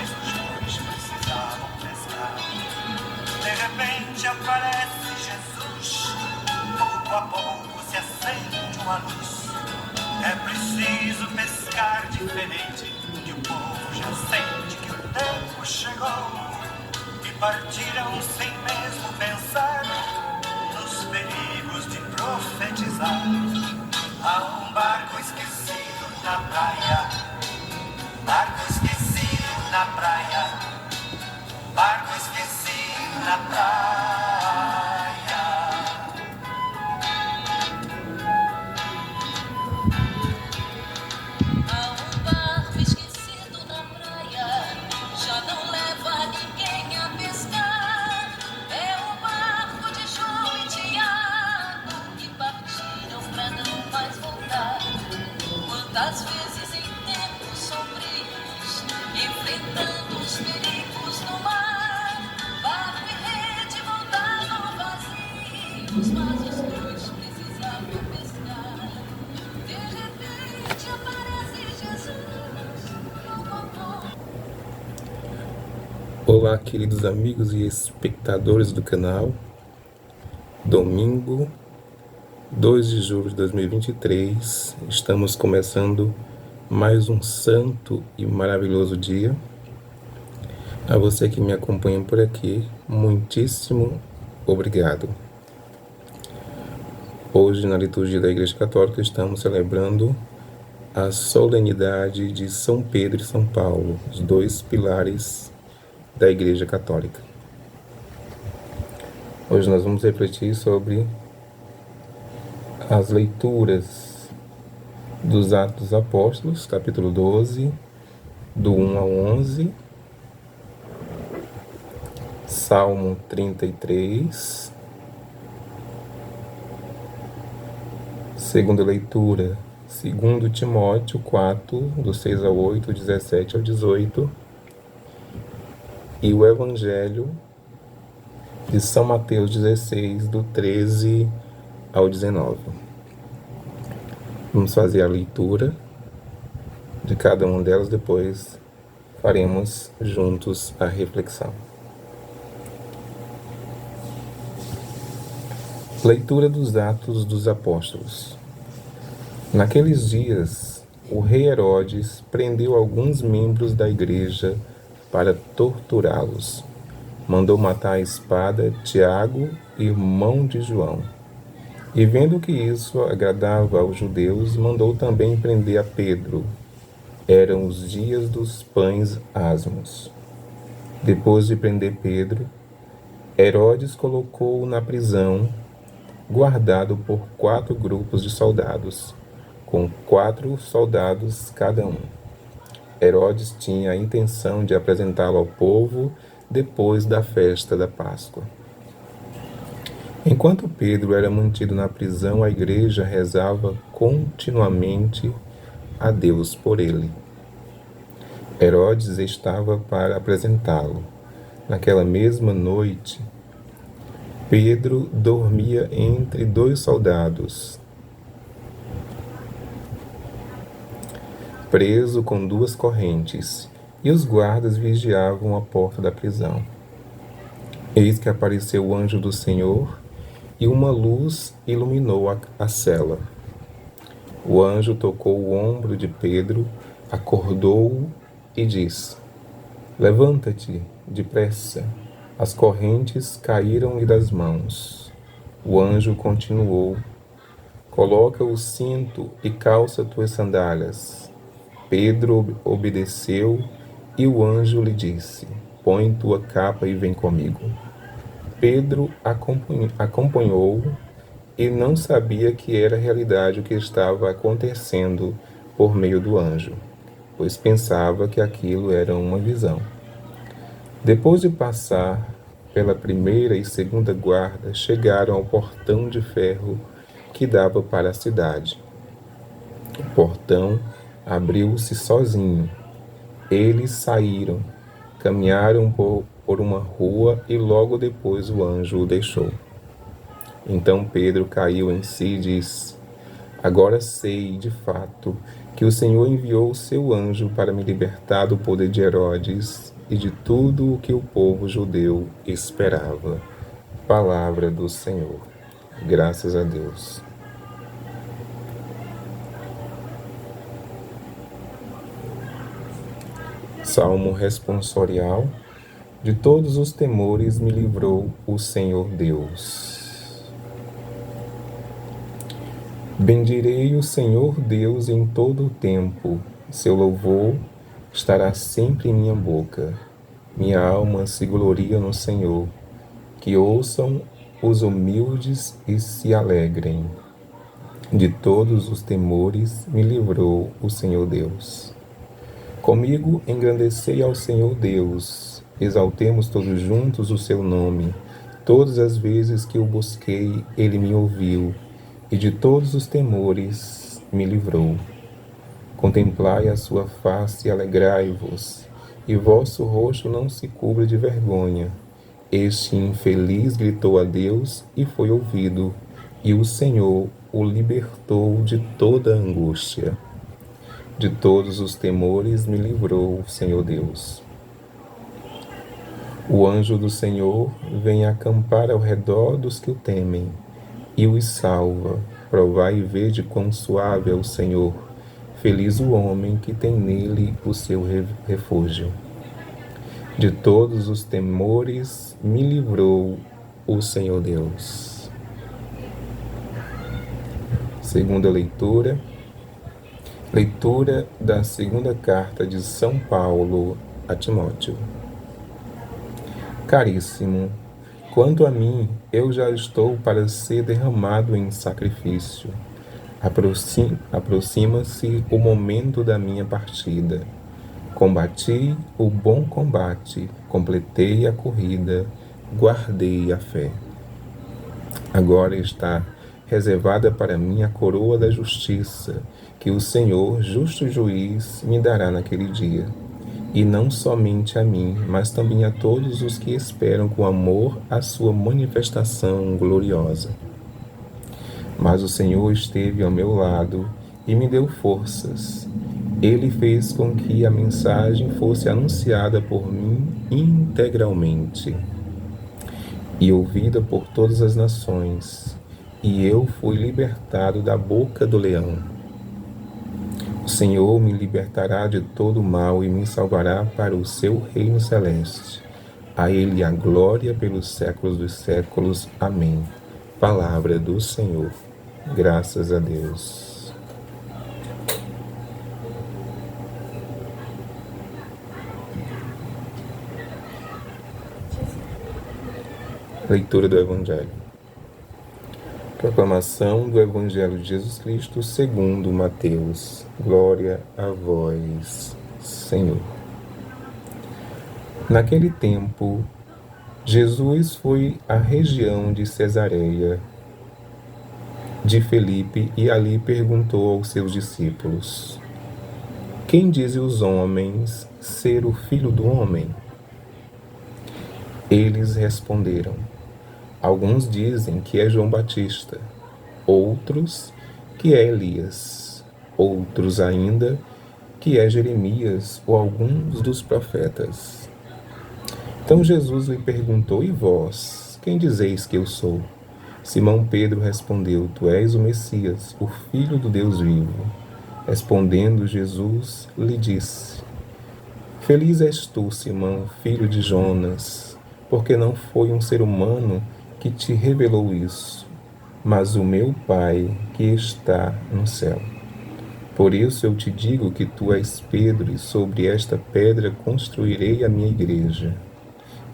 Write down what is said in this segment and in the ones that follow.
mas os dois precisavam pescar. De repente aparece Jesus, pouco a pouco se acende uma luz. É preciso pescar diferente, que o povo já sente que o tempo chegou. E partiram sem mesmo pensar nos perigos de profetizar. Há um barco esquecido na praia, barco esquecido na praia, barco esquecido na praia. Há um barco esquecido na praia, já não leva ninguém a pescar. É o barco de João e Tiago, que partiram pra não mais voltar. Quantas vezes em tempos sombrios, enfrentando os perigos do mar, barco e rede voltavam vazios, mas os dois precisavam pescar. De repente aparece Jesus, pouco a pouco. Olá, queridos amigos e espectadores do canal. Domingo, 2 de julho de 2023, estamos começando mais um santo e maravilhoso dia. A você que me acompanha por aqui, muitíssimo obrigado. Hoje, na liturgia da Igreja Católica, estamos celebrando a solenidade de São Pedro e São Paulo, os dois pilares da Igreja Católica. Hoje nós vamos refletir sobre as leituras dos Atos dos Apóstolos, capítulo 12, do 1 ao 11, Salmo 33, segunda leitura, 2 Timóteo 4, do 6 ao 8, 17 ao 18, e o Evangelho de São Mateus 16, do 13 ao 19. Vamos fazer a leitura de cada uma delas, depois faremos juntos a reflexão. Leitura dos Atos dos Apóstolos. Naqueles dias, o rei Herodes prendeu alguns membros da igreja para torturá-los. Mandou matar à espada Tiago, irmão de João. E vendo que isso agradava aos judeus, mandou também prender a Pedro. Eram os dias dos pães asmos. Depois de prender Pedro, Herodes colocou-o na prisão, guardado por 4 grupos de soldados, com 4 soldados cada um. Herodes tinha a intenção de apresentá-lo ao povo depois da festa da Páscoa. Enquanto Pedro era mantido na prisão, a igreja rezava continuamente a Deus por ele. Herodes estava para apresentá-lo. Naquela mesma noite, Pedro dormia entre 2 soldados, preso com 2 correntes, e os guardas vigiavam a porta da prisão. Eis que apareceu o anjo do Senhor, e uma luz iluminou a cela. O anjo tocou o ombro de Pedro, acordou-o e disse: Levanta-te depressa. As correntes caíram-lhe das mãos. O anjo continuou: Coloca o cinto e calça tuas sandálias. Pedro obedeceu, e o anjo lhe disse: Põe tua capa e vem comigo. Pedro acompanhou-o e não sabia que era realidade o que estava acontecendo por meio do anjo, pois pensava que aquilo era uma visão. Depois de passar pela primeira e segunda guarda, chegaram ao portão de ferro que dava para a cidade. O portão abriu-se sozinho. Eles saíram, caminharam por uma rua e logo depois o anjo o deixou. Então Pedro caiu em si e disse: Agora sei, de fato, que o Senhor enviou o seu anjo para me libertar do poder de Herodes e de tudo o que o povo judeu esperava. Palavra do Senhor. Graças a Deus. Salmo responsorial. De todos os temores me livrou o Senhor Deus. Bendirei o Senhor Deus em todo o tempo. Seu louvor estará sempre em minha boca. Minha alma se gloria no Senhor. Que ouçam os humildes e se alegrem. De todos os temores me livrou o Senhor Deus. Comigo engrandecei ao Senhor Deus, exaltemos todos juntos o seu nome. Todas as vezes que o busquei, ele me ouviu, e de todos os temores me livrou. Contemplai a sua face e alegrai-vos, e vosso rosto não se cubra de vergonha. Este infeliz gritou a Deus e foi ouvido, e o Senhor o libertou de toda a angústia. De todos os temores me livrou o Senhor Deus. O anjo do Senhor vem acampar ao redor dos que o temem e os salva. Provai e vede quão suave é o Senhor. Feliz o homem que tem nele o seu refúgio. De todos os temores me livrou o Senhor Deus. Segunda leitura. Leitura da segunda carta de São Paulo a Timóteo. Caríssimo, quanto a mim, eu já estou para ser derramado em sacrifício. Aproxima-se o momento da minha partida. Combati o bom combate, completei a corrida, guardei a fé. Agora está reservada para mim a coroa da justiça, que o Senhor, justo juiz, me dará naquele dia. E não somente a mim, mas também a todos os que esperam com amor a sua manifestação gloriosa. Mas o Senhor esteve ao meu lado e me deu forças. Ele fez com que a mensagem fosse anunciada por mim integralmente e ouvida por todas as nações, e eu fui libertado da boca do leão. O Senhor me libertará de todo o mal e me salvará para o seu reino celeste. A Ele a glória pelos séculos dos séculos. Amém. Palavra do Senhor. Graças a Deus. Leitura do Evangelho. Proclamação do Evangelho de Jesus Cristo segundo Mateus. Glória a vós, Senhor. Naquele tempo, Jesus foi à região de Cesareia de Filipe e ali perguntou aos seus discípulos: Quem dizem os homens ser o Filho do Homem? Eles responderam: Alguns dizem que é João Batista, outros que é Elias, outros ainda que é Jeremias ou alguns dos profetas. Então Jesus lhe perguntou: E vós, quem dizeis que eu sou? Simão Pedro respondeu: Tu és o Messias, o Filho do Deus vivo. Respondendo Jesus, lhe disse: Feliz és tu, Simão, filho de Jonas, porque não foi um ser humano que te revelou isso, mas o meu Pai que está no céu. Por isso eu te digo que tu és Pedro, e sobre esta pedra construirei a minha igreja,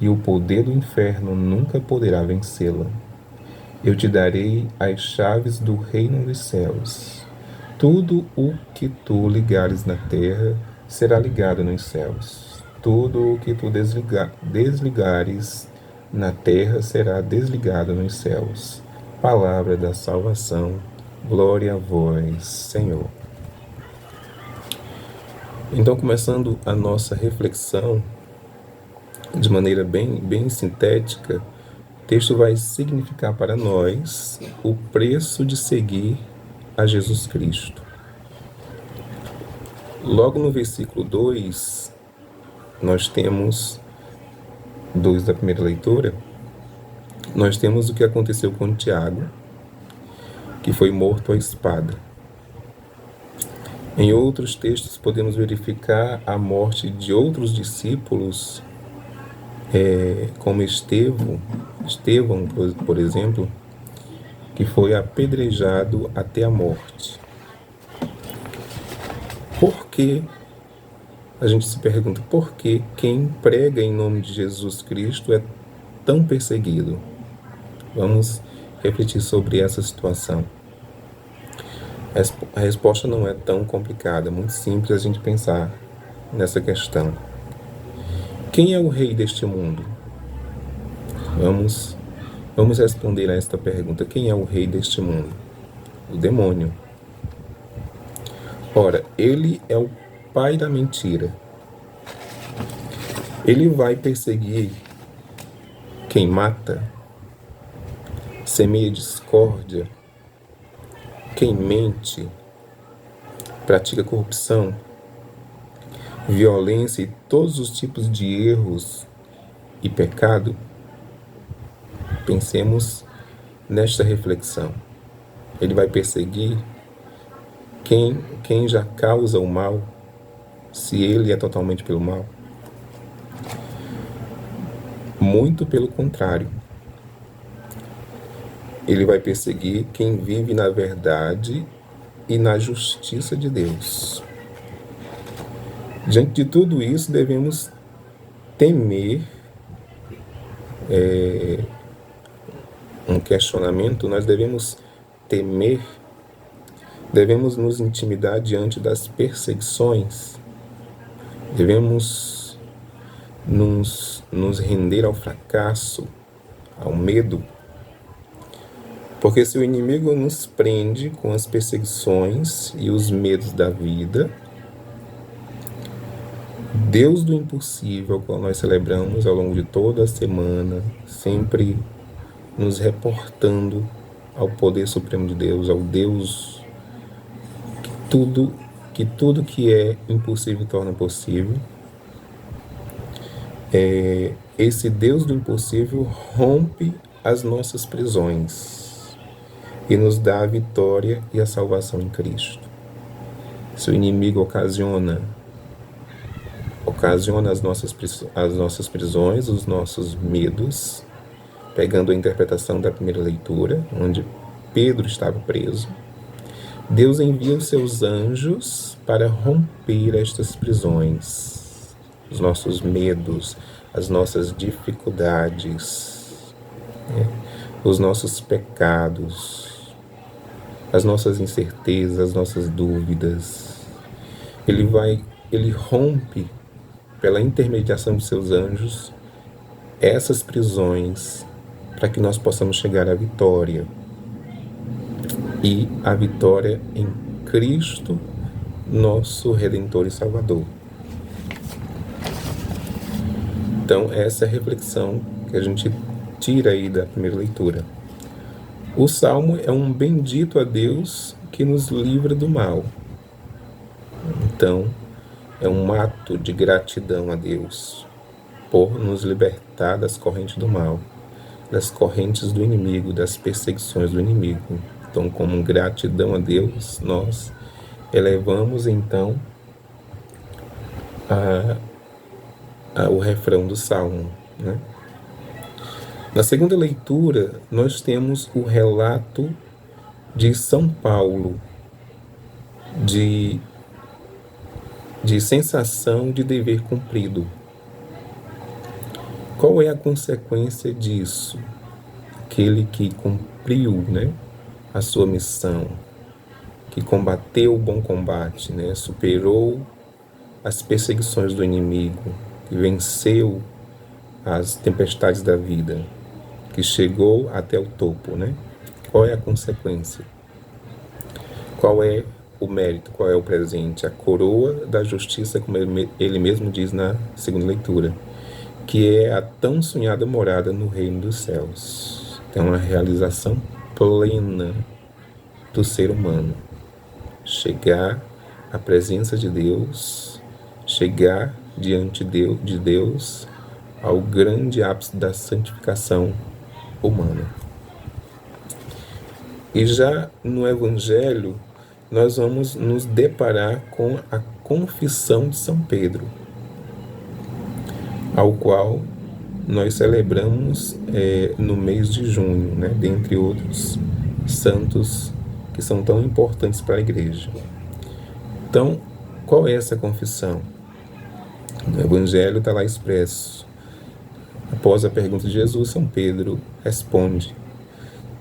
e o poder do inferno nunca poderá vencê-la. Eu te darei as chaves do reino dos céus. Tudo o que tu ligares na terra será ligado nos céus. Tudo o que tu desligares na terra será desligado nos céus. Palavra da salvação. Glória a vós, Senhor. Então, começando a nossa reflexão de maneira bem sintética, o texto vai significar para nós o preço de seguir a Jesus Cristo. Logo no versículo 2, nós temos 2 da primeira leitura, nós temos o que aconteceu com Tiago, que foi morto à espada. Em outros textos, podemos verificar a morte de outros discípulos, como Estevão, por exemplo, que foi apedrejado até a morte. Por que, a gente se pergunta, por que quem prega em nome de Jesus Cristo é tão perseguido? Vamos refletir sobre essa situação. A resposta não é tão complicada, é muito simples a gente pensar nessa questão. Quem é o rei deste mundo? Vamos responder a esta pergunta. Quem é o rei deste mundo? O demônio. Ora, ele é o pai da mentira. Ele vai perseguir quem mata, semeia discórdia, quem mente, pratica corrupção, violência e todos os tipos de erros e pecado. Pensemos nesta reflexão. Ele vai perseguir quem já causa o mal, se ele é totalmente pelo mal? Muito pelo contrário. Ele vai perseguir quem vive na verdade e na justiça de Deus. Diante de tudo isso, devemos temer um questionamento, nós devemos temer, devemos nos intimidar diante das perseguições, devemos nos render ao fracasso, ao medo, porque se o inimigo nos prende com as perseguições e os medos da vida, Deus do impossível, qual nós celebramos ao longo de toda a semana, sempre nos reportando ao poder supremo de Deus, ao Deus que tudo que é impossível torna possível. Esse Deus do impossível rompe as nossas prisões e nos dá a vitória e a salvação em Cristo. Se o inimigo ocasiona as nossas prisões, os nossos medos, pegando a interpretação da primeira leitura, onde Pedro estava preso, Deus envia os seus anjos para romper estas prisões, os nossos medos, as nossas dificuldades, os nossos pecados, as nossas incertezas, as nossas dúvidas. Ele rompe, pela intermediação de seus anjos, essas prisões, para que nós possamos chegar à vitória. E a vitória em Cristo, nosso Redentor e Salvador. Então, essa é a reflexão que a gente tira aí da primeira leitura. O Salmo é um bendito a Deus que nos livra do mal. Então, é um ato de gratidão a Deus por nos libertar das correntes do mal, das correntes do inimigo, das perseguições do inimigo. Então, como gratidão a Deus, nós elevamos então o refrão do Salmo, né? Na segunda leitura, nós temos o relato de São Paulo, de sensação de dever cumprido. Qual é a consequência disso? Aquele que cumpriu, né, a sua missão, que combateu o bom combate, né, superou as perseguições do inimigo, que venceu as tempestades da vida, que chegou até o topo, né? Qual é a consequência? Qual é o mérito? Qual é o presente? A coroa da justiça, como ele mesmo diz na segunda leitura, que é a tão sonhada morada no reino dos céus. Então, uma realização plena do ser humano. Chegar à presença de Deus, chegar diante de Deus ao grande ápice da santificação humana. E já no Evangelho, nós vamos nos deparar com a confissão de São Pedro, ao qual nós celebramos no mês de junho, né, dentre outros santos que são tão importantes para a Igreja. Então, qual é essa confissão? No Evangelho está lá expresso. Após a pergunta de Jesus, São Pedro responde: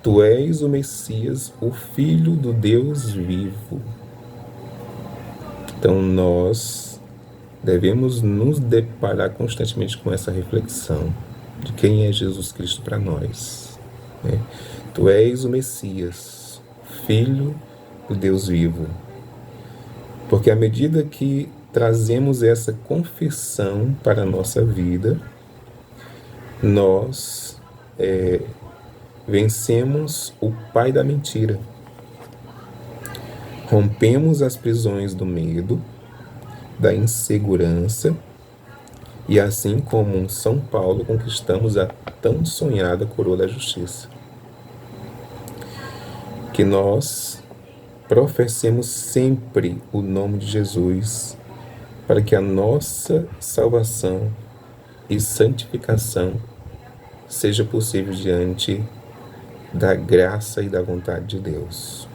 Tu és o Messias, o Filho do Deus vivo. Então nós devemos nos deparar constantemente com essa reflexão de quem é Jesus Cristo para nós, né? Tu és o Messias, Filho do Deus vivo. Porque à medida que trazemos essa confissão para a nossa vida, nós vencemos o pai da mentira. Rompemos as prisões do medo, da insegurança, e assim como um São Paulo conquistamos a tão sonhada coroa da justiça. Que nós professemos sempre o nome de Jesus, para que a nossa salvação e santificação seja possível diante da graça e da vontade de Deus.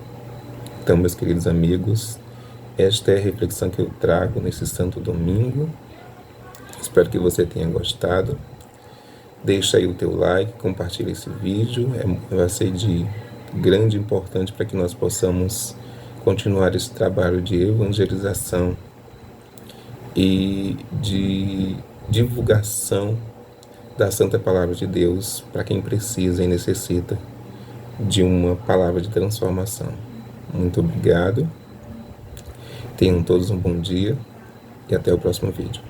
Então, meus queridos amigos, esta é a reflexão que eu trago nesse Santo Domingo. Espero que você tenha gostado. Deixa aí o teu like, compartilha esse vídeo. Vai ser de grande importância para que nós possamos continuar esse trabalho de evangelização e de divulgação da Santa Palavra de Deus para quem precisa e necessita de uma palavra de transformação. Muito obrigado. Tenham todos um bom dia e até o próximo vídeo.